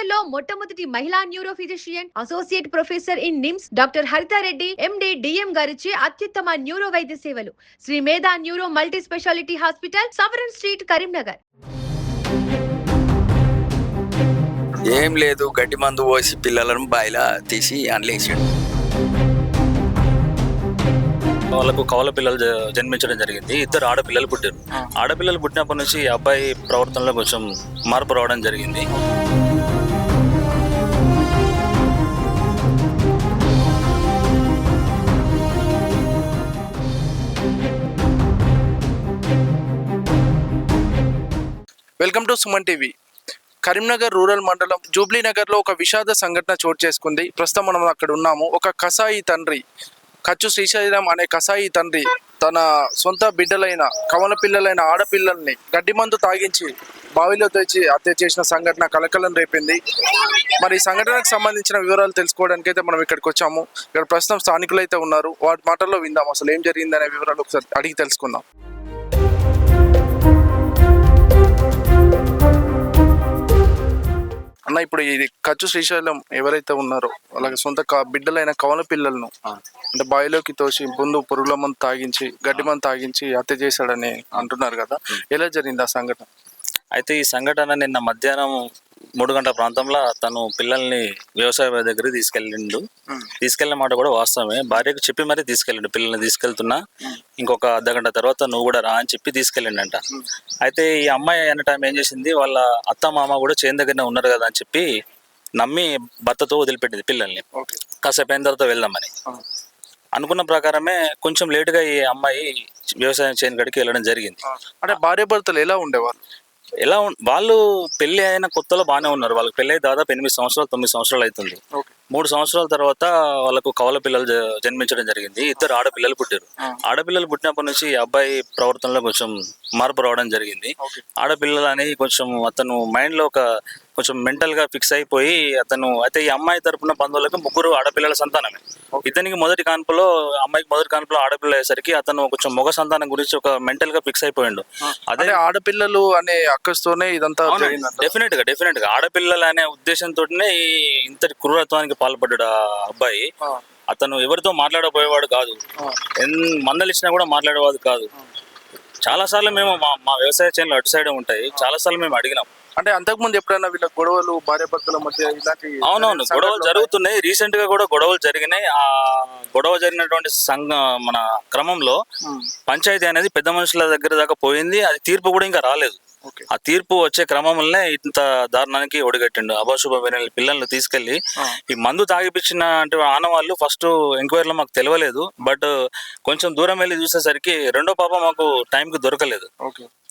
కరీంనగర్లో మొట్టమొదటి మహిళా neuro physician associate professor in NIMS doctor Haritha Reddy MD DM గారిచే అత్యుత్తమ న్యూరో వైద్య సేవలు శ్రీ మేధా neuro multi speciality hospital సవరన్ street Karimnagar. ఏం లేదు, గడ్డి మందు పోసి పిల్లలను బాయిలా తీసి అండ్లేసాడు. వాళ్ళకు కవల పిల్లలు జన్మించడం జరిగింది. ఇద్దరు ఆడపిల్లలు పుట్టారు. ఆడపిల్లలు పుట్టినప్పటి నుంచి అబ్బాయి ప్రవర్తనలో కొంచెం మార్పు రావడం జరిగింది. Welcome to Suman TV. Karimnagar rural మండలం జూబ్లీ నగర్లో ఒక విషాద సంఘటన చోటు చేసుకుంది. ప్రస్తుతం మనం అక్కడ ఉన్నాము. ఒక కసాయి తండ్రి, కచ్చు శ్రీశైలం అనే కసాయి తండ్రి తన సొంత బిడ్డలైన కవల పిల్లలైన ఆడపిల్లల్ని గడ్డి మందు తాగించి బావిలో తెచ్చి హత్య చేసిన సంఘటన కలకలం రేపింది. మరి ఈ సంఘటనకు సంబంధించిన వివరాలు తెలుసుకోవడానికి అయితే మనం ఇక్కడికి వచ్చాము. ఇక్కడ ప్రస్తుతం స్థానికులు అయితే ఉన్నారు. వాటి మాటల్లో విందాం, అసలు ఏం జరిగిందనే వివరాలు ఒకసారి అడిగి తెలుసుకుందాం. అన్న, ఇప్పుడు ఇది కచ్చు శ్రీశైలం ఎవరైతే ఉన్నారో వాళ్ళకి సొంత బిడ్డలైన కవల పిల్లలను అంటే బావిలోకి తోసి ముందు పురుగుల మందు తాగించి గడ్డి మందు తాగించి హత్య చేశాడని అంటున్నారు కదా, ఎలా జరిగింది ఆ సంఘటన? అయితే ఈ సంఘటన నిన్న మధ్యాహ్నం 3 గంటల ప్రాంతంలో తను పిల్లల్ని వ్యవసాయ దగ్గరికి తీసుకెళ్లిన మాట కూడా వాస్తవమే. భార్యకు చెప్పి మరీ తీసుకెళ్ళండు, పిల్లల్ని తీసుకెళ్తున్నా ఇంకొక అర్ధగంట తర్వాత నువ్వు కూడా రా అని చెప్పి తీసుకెళ్ళిండంట. అయితే ఈ అమ్మాయి అన్న టైం ఏం చేసింది, వాళ్ళ అత్త మామ కూడా చేను దగ్గరనే ఉన్నారు కదా అని చెప్పి నమ్మి భర్తతో వదిలిపెట్టింది పిల్లల్ని. కాసేపు అయిన తర్వాత వెళ్దామని అనుకున్న ప్రకారమే కొంచెం లేటుగా ఈ అమ్మాయి వ్యవసాయం చేను కాడికి వెళ్ళడం జరిగింది. అంటే భార్య భర్తలు ఎలా ఉండేవాళ్ళు? వాళ్ళు పెళ్లి అయిన కొత్తలో బాగానే ఉన్నారు. వాళ్ళకి పెళ్లి అయి దాదాపు 8 సంవత్సరాలు 9 సంవత్సరాలు అవుతుంది. 3 సంవత్సరాల తర్వాత వాళ్ళకు కవల పిల్లలు జన్మించడం జరిగింది. ఇద్దరు ఆడపిల్లలు పుట్టారు. ఆడపిల్లలు పుట్టినప్పటి నుంచి అబ్బాయి ప్రవర్తనలో కొంచెం మార్పు రావడం జరిగింది. ఆడపిల్లలు అనేది కొంచెం అతను మైండ్ లో కొంచెం మెంటల్ గా ఫిక్స్ అయిపోయి అతను అయితే ఈ అమ్మాయి తరపున బంధువులకు 3 ఆడపిల్లల సంతానమే. ఇతనికి అమ్మాయికి మొదటి కాన్పులో ఆడపిల్ల అయ్యేసరికి అతను కొంచెం మగ సంతానం గురించి ఒక మెంటల్ గా ఫిక్స్ అయిపోయిండు. అదే ఆడపిల్లలు అనే అక్కస్తోనే ఇదంతా డెఫినెట్ గా ఆడపిల్లలు అనే ఉద్దేశంతోనే ఇంతటి క్రూరత్వానికి పాల్పడ్డాడు ఆ అబ్బాయి. అతను ఎవరితో మాట్లాడబోయేవాడు కాదు, మందలు ఇచ్చినా కూడా మాట్లాడేవాడు కాదు. చాలా సార్లు మేము మా వ్యవసాయ చేనులు అటు సైడ్ ఉంటాయి, చాలా సార్లు మేము అడిగినాం. అంటే అంతకుముందు ఎప్పుడైనా వీళ్ళ గొడవలు భార్య భర్తల మధ్య ఇలాంటి? అవునవును, గొడవలు జరుగుతున్నాయి. రీసెంట్ గా కూడా గొడవలు జరిగినాయి. ఆ గొడవ జరిగినటువంటి మన క్రమంలో పంచాయతీ అనేది పెద్ద మనుషుల దగ్గర దాకా పోయింది. అది తీర్పు కూడా ఇంకా రాలేదు. ఆ తీర్పు వచ్చే క్రమంలోనే ఇంత దారుణానికి ఒడిగట్టిండు. అభాశుభ పిల్లల్ని తీసుకెళ్లి ఈ మందు తాగిపించిన అంటే ఆనవాళ్ళు ఫస్ట్ ఎంక్వైరీలో మాకు తెలియలేదు. బట్ కొంచెం దూరం వెళ్ళి చూసేసరికి రెండో పాప మాకు టైంకి దొరకలేదు.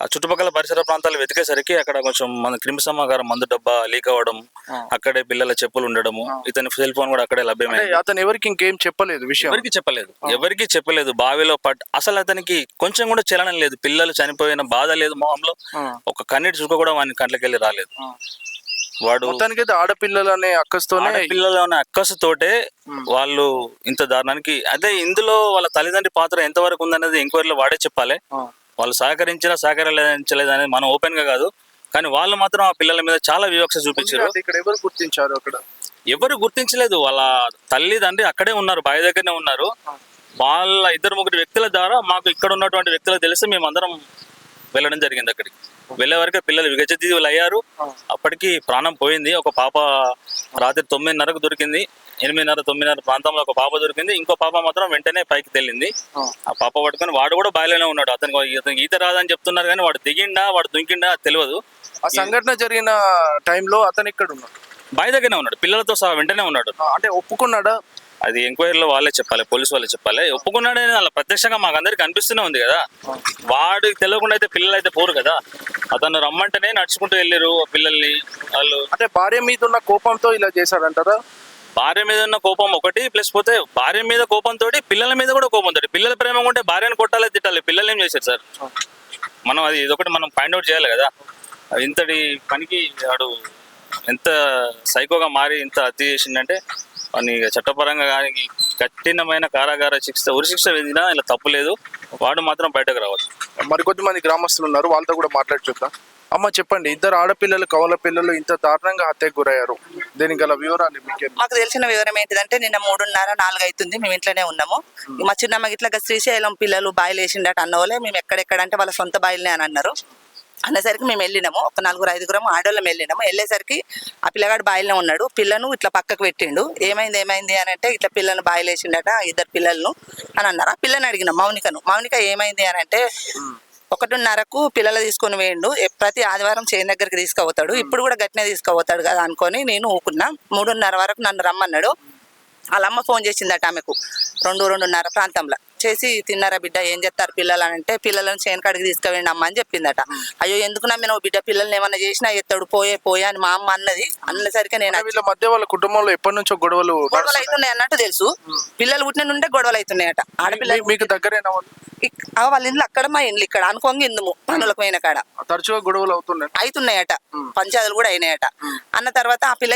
ఆ చుట్టుపక్కల పరిసర ప్రాంతాలు వెతికేసరికి అక్కడ కొంచెం మన క్రిమి సంహారం మందు డబ్బా లీక్ అవ్వడం, అక్కడే పిల్లల చెప్పులు ఉండడము, ఇతని సెల్ ఫోన్ కూడా అక్కడే లభ్యమైంది. అతను ఎవరికి ఇంకేం చెప్పలేదు, విషయం ఎవరికి చెప్పలేదు. బావిలో అసలు అతనికి కొంచెం కూడా చలనం లేదు. పిల్లలు చనిపోయిన బాధ లేదు మొహంలో, ఒక కన్నీటి చుక్క కూడా వాని కంట్లకెళ్ళి రాలేదు. వాడు మొత్తానికైతే ఆడపిల్లలు అనే అక్కసుతోటే వాళ్ళు ఇంత దారుణానికి. అదే ఇందులో వాళ్ళ తల్లిదండ్రి పాత్ర ఎంతవరకు ఉందనేది ఎంక్వైరీలో వాడే చెప్పాలి. వాళ్ళు సహకరించలేదనేది మనం ఓపెన్ గా కాదు, కానీ వాళ్ళు మాత్రం ఆ పిల్లల మీద చాలా వివక్ష చూపించారు. ఎవరు గుర్తించలేదు. వాళ్ళ తల్లిదండ్రి అక్కడే ఉన్నారు, బావి దగ్గరనే ఉన్నారు. వాళ్ళ 2-3 వ్యక్తుల ద్వారా మాకు ఇక్కడ ఉన్నటువంటి వ్యక్తులకు తెలిసి మేమందరం వెళ్ళడం జరిగింది. అక్కడికి వెళ్ళే వరకే పిల్లలు విగజీవులు అయ్యారు. అప్పటికి ప్రాణం పోయింది. ఒక పాప రాత్రి 9:30కు దొరికింది. 8:30-9:30 ప్రాంతంలో ఒక పాప దొరికింది. ఇంకో పాప మాత్రం వెంటనే పైకి తెల్లింది. ఆ పాప పట్టుకొని వాడు కూడా బాయిలోనే ఉన్నాడు. అతనికి ఈత రాదని చెప్తున్నారు, కానీ వాడు దిగిండా వాడు దుంకిండా తెలియదు. ఆ సంఘటన జరిగిన టైంలో అతను ఇక్కడ ఉన్నాడు, బావి దగ్గరనే ఉన్నాడు, పిల్లలతో సహా వెంటనే ఉన్నాడు. అంటే ఒప్పుకున్నాడా? అది ఎంక్వైరీలో వాళ్ళే చెప్పాలి, పోలీసు వాళ్ళే చెప్పాలి. ఒప్పుకున్నాడని అలా ప్రత్యక్షంగా మాకు అందరికి అనిపిస్తూనే ఉంది కదా. వాడికి తెలియకుండా అయితే పిల్లలు అయితే పోరు కదా. అతను రమ్మంటేనే నడుచుకుంటూ వెళ్ళారు పిల్లల్ని వాళ్ళు. అంటే భార్య మీద ఉన్న కోపంతో ఇలా చేశాడంటారా? భార్య మీద ఉన్న కోపం ఒకటి, ప్లస్ పోతే భార్య మీద కోపంతో పిల్లల మీద కూడా కోపంతో. పిల్లల ప్రేమ ఉంటే భార్యను కొట్టాలి, తిట్టాలి. పిల్లలు ఏం చేశారు సార్? మనం అది ఇదొకటి మనం ఫైండ్ అవుట్ చేయాలి కదా. ఇంతటి పనికి వాడు ఎంత సైకోగా మారి ఇంత హత్య చేసిందంటే వాడిని చట్టపరంగా కానీ కఠినమైన కారాగార ఉరిశిక్ష విధినా ఇలా తప్పు లేదు. వాడు మాత్రం బయటకు రావచ్చు. మరికొద్ది మంది గ్రామస్తులు ఉన్నారు, వాళ్ళతో కూడా మాట్లాడి చూద్దాం. అమ్మ చెప్పండి, ఇద్దరు ఆడపిల్లలు కవల పిల్లలు ఇంత దారుణంగా హత్యకు గురయ్యారు, దీనికి గల వివరాలు మీకు మాకు తెలిసిన వివరం ఏంటిదంటే నిన్న 3:30, 4 అవుతుంది. మేము ఇంట్లోనే ఉన్నాము. మా చిన్నమ్మ ఇట్లా శ్రీశైలం పిల్లలు బాయిలు వేసిండట అన్నవాళ్ళే. మేము ఎక్కడెక్కడంటే వాళ్ళ సొంత బాయిలనే అని అన్నారు. అన్నసరికి మేము వెళ్ళినాము. ఒక 4-5 ఆడోళ్ళం వెళ్ళినాము. వెళ్ళేసరికి ఆ పిల్లగాడు బాయిలనే ఉన్నాడు. పిల్లను ఇట్లా పక్కకు పెట్టిండు. ఏమైంది అని అంటే ఇట్లా పిల్లను బాయిలు వేసిండట, 2 పిల్లలను అని అన్నారు. ఆ పిల్లని అడిగినాం, మౌనిక ఏమైంది అని అంటే 1:30కు పిల్లలు తీసుకొని వేయండు, ప్రతి ఆదివారం చేను దగ్గరికి తీసుకుపోతాడు, ఇప్పుడు కూడా గట్టినే తీసుకుపోతాడు కదా అనుకొని నేను ఊకున్నా. 3:30 వరకు నన్ను రమ్మన్నాడు. వాళ్ళ అమ్మ ఫోన్ చేసిందట ఆమెకు 2-2:30 ప్రాంతంలో చేసి, తిన్నారా బిడ్డ, ఏం చెప్తారు పిల్లలు అని అంటే, పిల్లలను చేను కాడికి తీసుకువేయండి అమ్మ అని చెప్పిందట. అయ్యో ఎందుకు నమ్మినావు బిడ్డ, పిల్లల్ని ఏమన్నా చేసినా ఎత్తాడు, పోయే అని మా అమ్మ అన్నసరికి నేను వీళ్ళ మధ్య వాళ్ళ కుటుంబంలో ఎప్పటి నుంచో గొడవలు అవుతున్నాయి అన్నట్టు తెలుసు. పిల్లలు పుట్టిన నుండే గొడవలు అవుతున్నాయట. ఆడపిల్లలు మీకు దగ్గరేనా వాళ్ళు? వాళ్ళ ఇంట్లో అక్కడ, మా ఇంట్లో ఇక్కడ అనుకోంగి ఇందుము పనులకు పోయిన కాడ తరచుగా గొడవలు అవుతున్నాయట. పంచాయతీలు కూడా అయినాయట. అన్న తర్వాత ఆ పిల్ల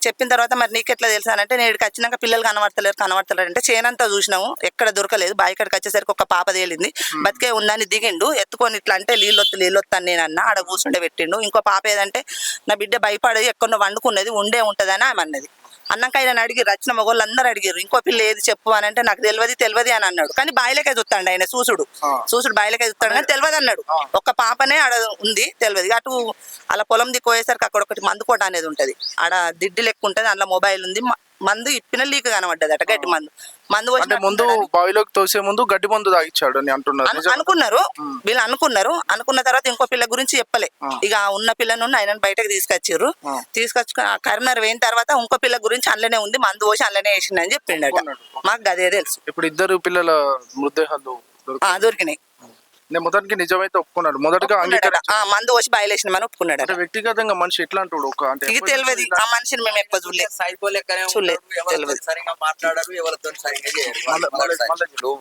చెప్పిన తర్వాత మరి నీకెట్లా తెలుసా అంటే, నేను ఇక్కడికి వచ్చినాక పిల్లలు కనబడతలేరు అంటే చేనంతా చూసినాము, ఎక్కడ దొరకలేదు. బావి కాడికి వచ్చేసరికి ఒక పాప తేలింది, బతికే ఉందని దిగిండు, ఎత్తుకొని ఇట్లా అంటే నీళ్ళొత్తాను నేను అన్న, ఆడ కూర్చుండే పెట్టిండు. ఇంకో పాప ఏదంటే నా బిడ్డ భయపడి ఎక్కడో వండుకున్నది, ఉంటదని ఆమె అన్నది. అన్నాక ఆయన అడిగిర్రు, వచ్చిన మగవాళ్ళు అందరూ అడిగిర్రు, ఇంకో పిల్ల ఏది చెప్పు అని అంటే నాకు తెలియదు అని అన్నాడు. కానీ బాయిలకే చూస్తాడు ఆయన, చూసుడు బాయిలకే చూస్తాడు కానీ తెలియదు అన్నాడు. ఒక్క పాపనే ఆడ ఉంది, తెలియదు. అటు అలా పొలం దిక్కుపోయేసరికి అక్కడ ఒకటి మందు కోట అనేది ఉంటది, ఆడ దిడ్డి లెక్క ఉంటది, అందులో మొబైల్ ఉంది, మందు ఇప్పిన లీక్ కనబడ్డది అట, గడ్డి మందు ముందు బావిలోకి తోసే ముందు గడ్డి మందు తాగిచ్చాడు అని అనుకున్నారు వీళ్ళు. అనుకున్న తర్వాత ఇంకో పిల్ల గురించి చెప్పలే. ఇక ఉన్న పిల్లను ఆయన బయటకు తీసుకొచ్చిర్రు. తీసుకొచ్చి కరీంనగర్ పోయిన తర్వాత ఇంకో పిల్ల గురించి అందులోనే ఉంది, మందు పోసి అందులోనే వేసిండని చెప్పిండట. మాకు గదే తెలుసు. ఇప్పుడు 2 పిల్లల మృతదేహాలు దొరికినాయి. నేను మొదటికి నిజమైతే ఒప్పుకున్నాడు, మొదటగా మందు పోసి బాయిలేసిన మనం ఒప్పుకున్నాడు. అంటే వ్యక్తిగతంగా మనిషి ఎట్లా అంటాడు అంటే ఇక తెలియదు, ఆ మనిషిని మేము ఎక్కువ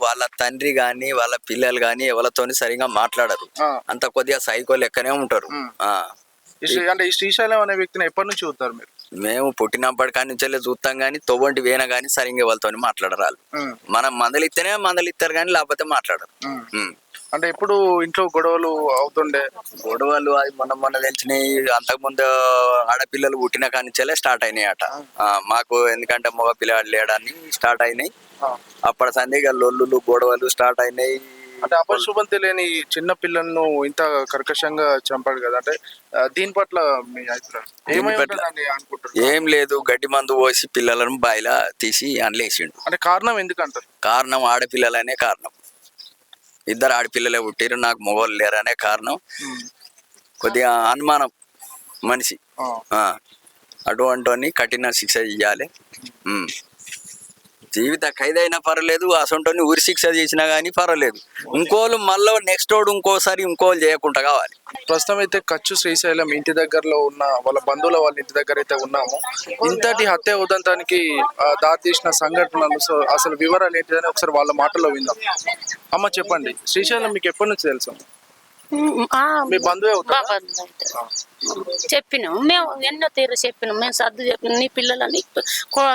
వాళ్ళ తండ్రి గాని వాళ్ళ పిల్లలు గాని ఎవరితో సరిగా మాట్లాడరు, అంత కొద్దిగా సైకో లెక్కనే ఉంటారు. అంటే ఈ శ్రీశైలం అనే వ్యక్తిని ఎప్పటి నుంచి చూస్తారు మీరు? మేము పుట్టినప్పటి కాడి నుంచి చూస్తాం గానీ, తొవ్వంటి వేన గానీ సరిగ్గా వాళ్ళతో మాట్లాడరాలు. మనం మందలిస్తారు కానీ లేకపోతే మాట్లాడరు. అంటే ఎప్పుడు ఇంట్లో గొడవలు అవుతుండే? గొడవలు అది మొన్న తెలిసినాయి. అంతకుముందు ఆడపిల్లలు పుట్టిన కానించలే స్టార్ట్ అయినాయి అట మాకు. ఎందుకంటే మగ పిల్లవాడు లేడని స్టార్ట్ అయినాయి. అప్పటి సందిగా లొల్లులు గొడవలు స్టార్ట్ అయినాయి. అంటే అపశుభం తెలియని చిన్న పిల్లలను ఇంత కర్కశంగా చంపాడు కదా, అంటే దీని పట్ల మీ అభిప్రాయం అనుకుంటారు? ఏం లేదు, గడ్డి మందు పోసి పిల్లలను బాయిలా తీసి అండ్లేసిండు. అంటే కారణం ఎందుకంటారు? కారణం ఆడపిల్లలనే కారణం. 2 ఆడపిల్లలే పుట్టిరు, నాకు మొగోళ్ళు లేరనే కారణం. కొద్దిగా అనుమానం మనిషి. అటువంటి కఠిన శిక్ష ఇవ్వాలి. జీవిత ఖైదైనా పర్వాలేదు, అసొంటోని ఉరి శిక్ష చేసినా కానీ పర్వాలేదు. ఇంకోళ్ళు మళ్ళీ నెక్స్ట్ రోడ్ ఇంకోసారి ఇంకోళ్ళు చేయకుండా కావాలి. ప్రస్తుతం అయితే కచ్చు శ్రీశైలం ఇంటి దగ్గరలో ఉన్న వాళ్ళ బంధువుల వాళ్ళ ఇంటి దగ్గర అయితే ఉన్నాము. ఇంతటి హత్య ఉదంతానికి దారి తీసిన సంఘటనలు అసలు వివరాలు ఏంటిదని ఒకసారి వాళ్ళ మాటల్లో విందాం. అమ్మ చెప్పండి, శ్రీశైలం మీకు ఎప్పటి నుంచి తెలుసు? మీ బంధువే చెప్పినాం మేము, ఎన్నో తీరు చెప్పినాం మేము, సర్దు చెప్పినాం. నీ పిల్లలని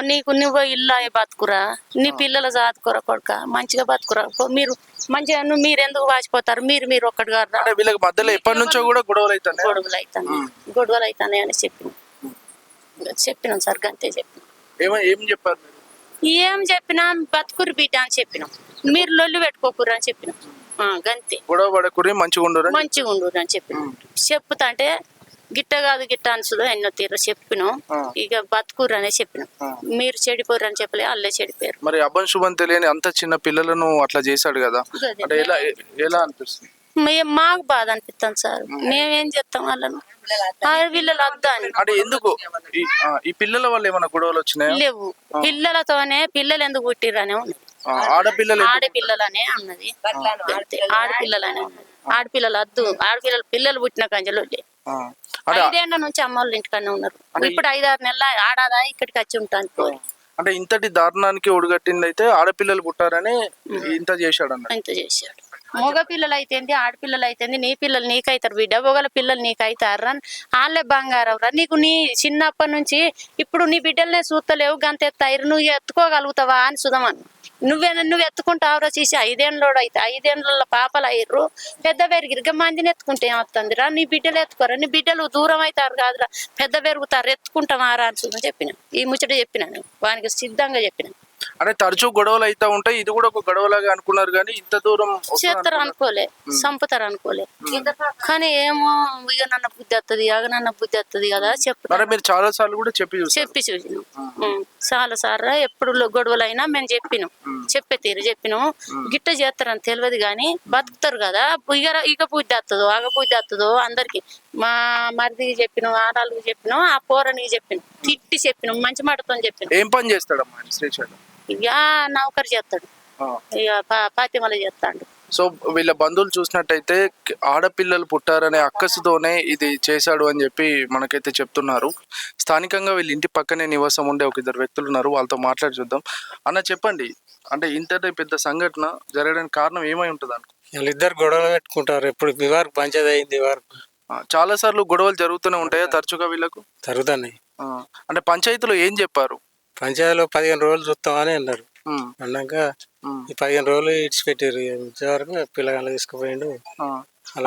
నీకు నువ్వు ఇల్లు బతుకురా, నీ పిల్లలు చదువుకోరా కొడుక, మంచిగా బతుకురా, మీరు మంచిగా మీరు ఎందుకు వాచిపోతారు, మీరు ఒక్కటి గారు. వీళ్ళకి మధ్యలో ఎప్పటి నుంచో కూడా గొడవలు అవుతాయి అని చెప్పినాం సార్, అంతే చెప్పినాం. ఏం చెప్పారు? ఏం చెప్పినా బతుకురు బిడ్డ అని చెప్పినాం, మీరు లొల్లు పెట్టుకోకురు అని చెప్పినాం. గంతే, గొడవ పడకురి మంచిగా ఉండరు అని చెప్పినాం. చెప్పుతా అంటే గిట్ట కాదు గిట్ట అనుసులు ఎన్నో తీరు చెప్పినాం. ఇక బతుకురు అనే చెప్పినాం, మీరు చెడిపోరు అని చెప్పలే, వాళ్ళే చెడిపోయారు. మరి అభం శుభం తెలియని అంత చిన్న పిల్లలను అట్లా చేశాడు కదా, అంటే ఎలా అనిపిస్తుంది? మాకు బాధ అనిపిస్తాం సార్, మేమేం చేస్తాం వాళ్ళను, పిల్లలు వద్దా అని. అంటే ఎందుకు ఈ పిల్లల వల్ల ఏమైనా గొడవలు వచ్చినాయి? లేవు, పిల్లలతోనే పిల్లలు ఎందుకు పుట్టిరనే ఉన్నది, ఆడపిల్లలనే ఉన్నది, ఆడపిల్లలనే ఉన్నది. ఆడపిల్లలు వద్దు, పిల్లలు పుట్టిన కంచెలు 5 ఏళ్ల నుంచి అమ్మోళ్ళ ఇంటికన్నా ఉన్నారు. ఇప్పుడు 5-6 నెలల ఆడాదా ఇక్కడికి వచ్చి ఉంటాను. అంటే ఇంతటి దారుణానికి ఒడిగట్టింది అయితే ఆడపిల్లలు పుట్టారని ఇంత చేశాడు అన్న. ఇంత చేశాడు. మగ పిల్లలు అయితేంది, ఆడపిల్లలు అయితేంది, నీ పిల్లలు నీకైతారు బిడ్డ, ఒకళ్ళ పిల్లలు నీకైతారు, వాళ్ళే బంగారం రా. నీకు నీ చిన్నప్పటి నుంచి ఇప్పుడు నీ బిడ్డలనే చూస్తలేవు, గంత ఎత్తాయిరు, నువ్వు ఎత్తుకోగలుగుతావా అని సుధమను. నువ్వు ఎత్తుకుంటావురా చేసి 5 ఏళ్ళోడు అయితే 5 ఏళ్ళ పాపలు అయ్యారు పెద్ద పెరిగిరు మందిని ఎత్తుకుంటే ఏమవుతుందిరా నీ బిడ్డలు ఎత్తుకోరా నీ బిడ్డలు దూరం అవుతారు కాదురా పెద్ద పెరుగుతారు ఎత్తుకుంటామారా అని చెప్పిన ఈ ముచ్చట చెప్పినాను వానికి సిద్ధంగా చెప్పిన. అంటే తరచూ గొడవలు అయితే ఉంటాయి, ఇది కూడా ఒక గొడవలాగా అనుకున్నారు కానీ ఇంత దూరం చేస్తారు అనుకోలే, సంపుతారు అనుకోలే. కానీ ఏమో ఇక నన్న బుద్ధి వస్తుంది నన్న బుద్ధి వస్తుంది కదా చెప్తారు. మీరు చాలా సార్లు కూడా చెప్పి చూసినాం చాలా సార్లు ఎప్పుడు గొడవలు అయినా మేము చెప్పినాం చెప్పే తీరు చెప్పినాం. గిట్ట చేస్తారని తెలియదు కానీ బతుకుతారు కదా ఇక బుద్ధి వస్తుందో ఆగ బుద్ధి వస్తుందో అందరికి మా మరిదికి చెప్పినాం ఆడాళ్ళకి చెప్పినాం ఆ పోరనికి చెప్పినాం తిట్టి చెప్పినాం మంచి మాటతో చెప్పినాం. ఏం పని చేస్తాడమ్మా శ్రీశైలం? ఇక నౌకరు చేస్తాడు ఇక పాతిమల చేస్తాడు. సో వీళ్ళ బంధువులు చూసినట్టయితే ఆడపిల్లలు పుట్టారనే అక్కసుతోనే ఇది చేశాడు అని చెప్పి మనకైతే చెప్తున్నారు. స్థానికంగా వీళ్ళ ఇంటి పక్కనే నివాసం ఉండే ఒక 2 వ్యక్తులు ఉన్నారు, వాళ్ళతో మాట్లాడి చూద్దాం. అన్న చెప్పండి, అంటే ఇంతటి పెద్ద సంఘటన జరగడానికి కారణం ఏమై ఉంటుంది అనుకో? వీళ్ళిద్దరు గొడవలు పెట్టుకుంటారు ఎప్పుడు వరకు పంచేది అయింది వరకు. చాలా సార్లు గొడవలు జరుగుతూనే ఉంటాయా తరచుగా వీళ్ళకు? జరుగుతున్నాయి. అంటే పంచాయతీలో ఏం చెప్పారు? పంచాయతీలో 15 రోజులు చూస్తామని అన్నారు. అన్నాక ఈ 15 రోజులు ఇడిచిపెట్టారు. వరకు పిల్లగాళ్ళు తీసుకుపోయిండు.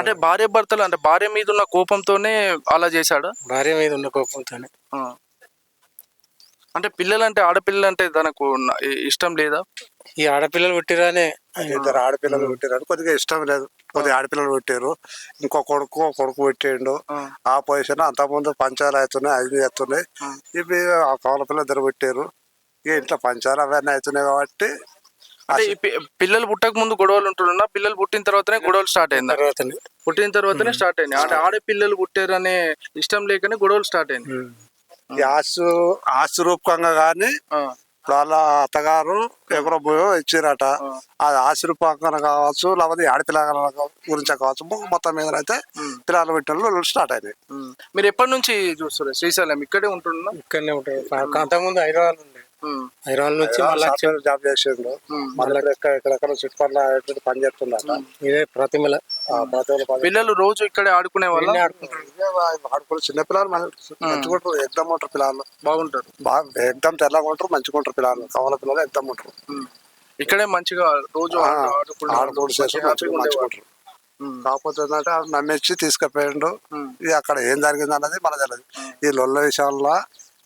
అంటే భార్య భర్తలు అంటే భార్య మీద ఉన్న కోపంతోనే అలా చేశాడు? భార్య మీద ఉన్న కోపంతోనే. అంటే పిల్లలంటే ఆడపిల్లలు అంటే తనకు ఇష్టం లేదా? ఈ ఆడపిల్లలు పుట్టిరానే 2 ఆడపిల్లలు పుట్టారు, కొద్దిగా ఇష్టం లేదు. కొద్దిగా ఆడపిల్లలు పుట్టారు, ఇంకో కొడుకు పుట్టిండు. ఆ పొజిషన్ అంతకుముందు పంచాలు అవుతున్నాయి, అవి అవుతున్నాయి. ఇవి ఆ కవల పిల్లలు 2 పుట్టారు. ఇక ఇంట్లో పంచాలు అవన్నీ అవుతున్నాయి కాబట్టి. అంటే పిల్లలు పుట్టక ముందు గొడవలు ఉంటున్నా, పిల్లలు పుట్టిన తర్వాతనే గొడవలు స్టార్ట్ అయింది? పుట్టిన తర్వాతనే స్టార్ట్ అయింది. అంటే ఆడపిల్లలు పుట్టారు అనే ఇష్టం లేకనే గొడవలు స్టార్ట్ అయింది. ఆస్తి రూపకంగా కానీ వాళ్ళ అత్తగారు ఎక్కడో పోయో ఇచ్చిరట. అది ఆస్తి రూపకంగా కావచ్చు, లేకపోతే ఆడపిల్లల గురించి కావచ్చు, మొత్తం మీద అయితే పిల్లలు పెట్టిన స్టార్ట్ అయినాయి. మీరు ఎప్పటి నుంచి చూస్తారు శ్రీశైలం? ఇక్కడే ఉంటున్నా? ఇక్కడనే ఉంటారు. అంతకుముందు హైదరాబాద్ ఉండే, హైదరాబాద్ నుంచి జాబ్ చేసిండు. మళ్ళీ ఎక్కడెక్కడ చుట్టుపక్కల పని చేస్తుండట. ఇదే ప్రతిమల. పిల్లలు రోజు ఇక్కడే ఆడుకునే వాళ్ళు? ఆడుకుని చిన్నపిల్లలు మంచిగా ఎగ్దమ్ ఉంటారు, పిల్లలు బాగుంటారు, బాగా ఎగ్దమ్ తెల్లగా ఉంటారు, మంచిగా ఉంటారు పిల్లలు. కవల పిల్లలు ఎగ్దమ్ ఉంటారు. ఇక్కడే మంచిగా రోజు ఆడుకోవడం మంచిగా ఉంటారు. కాకపోతే ఏంటంటే నమ్మించి తీసుకుపోయిండు. ఇది అక్కడ ఏం జరిగింది అన్నది మన తెలియదు. ఈ లొల్ల విషయాల్లో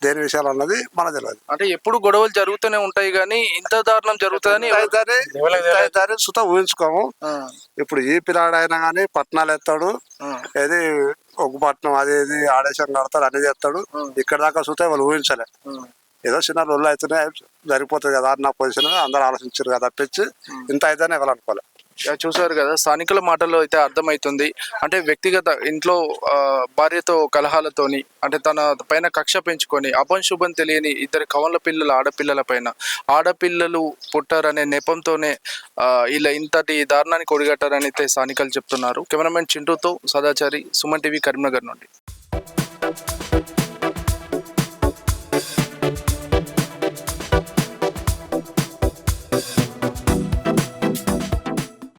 దేని విషయాలు అన్నది మన తెలియదు. అంటే ఎప్పుడు గొడవలు జరుగుతూనే ఉంటాయి కానీ ఇంత దారుణం జరుగుతుందని సుత ఊహించుకోము. ఇప్పుడు ఈ పిల్లాడైనా కానీ పట్టణాలు ఎత్తాడు, ఏది ఒక పట్టణం అది ఇది ఆదేశం కడతాడు, అన్ని చేస్తాడు. ఇక్కడ దాకా చూస్తే వాళ్ళు ఊహించలే. ఏదో చిన్న లొల్లు అయితేనే జరిగిపోతుంది కదా అన్న పొజిషన్ అందరూ ఆలోచించారు కదా తప్పించి ఇంత అయితేనే ఎవరనుకోలే. చూసారు కదా, స్థానికుల మాటల్లో అయితే అర్థమవుతుంది. అంటే వ్యక్తిగత ఇంట్లో భార్యతో కలహాలతోని అంటే తన పైన కక్ష పెంచుకొని అపశుభం తెలియని 2 కవల పిల్లల ఆడపిల్లల పైన ఆడపిల్లలు పుట్టారనే నెపంతోనే ఇలా ఇంతటి దారుణానికి ఒడిగట్టారని అయితే స్థానికులు చెప్తున్నారు. కెమెరామెన్ చింటూతో సదాచారి, సుమన్ టీవీ, కరీంనగర్ నుండి.